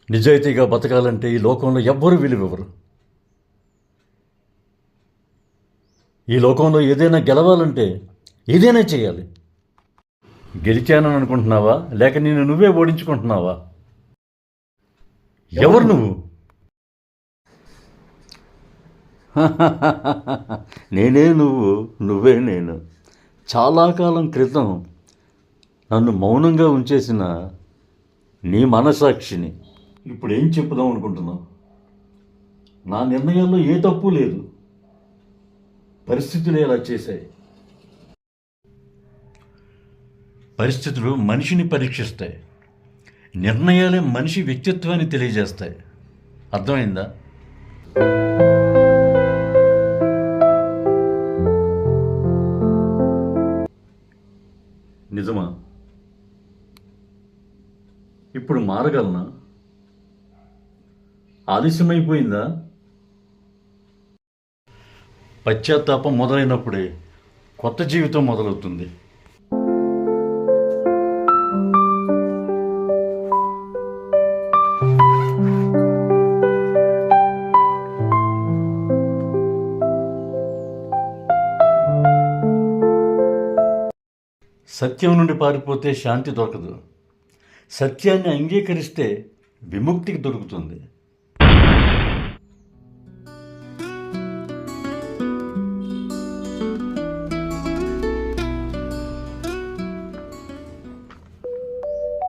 నిజాయితీగా బతకాలంటే ఈ లోకంలో ఎవ్వరూ విలువెవరు. ఈ లోకంలో ఏదైనా గెలవాలంటే ఏదైనా చేయాలి. గెలిచానని అనుకుంటున్నావా, లేక నిన్ను నువ్వే ఓడించుకుంటున్నావా? ఎవరు నువ్వు? నేనే నువ్వు, నువ్వే నేను. చాలా కాలం క్రితం నన్ను మౌనంగా ఉంచేసిన నీ మనసాక్షిని ఇప్పుడు ఏం చెప్పుదాం అనుకుంటున్నావు? నా నిర్ణయాల్లో ఏ తప్పు లేదు, పరిస్థితులు ఎలా చేశాయి. పరిస్థితులు మనిషిని పరీక్షిస్తాయి, నిర్ణయాలే మనిషి వ్యక్తిత్వాన్ని తెలియజేస్తాయి. అర్థమైందా? నిజమా? ఇప్పుడు మారగలనా? ఆలస్యమైపోయిందా? పశ్చాత్తాపం మొదలైనప్పుడే కొత్త జీవితం మొదలవుతుంది. సత్యం నుండి పారిపోతే శాంతి దొరకదు. సత్యాన్ని అంగీకరిస్తే విముక్తికి దొరుకుతుంది.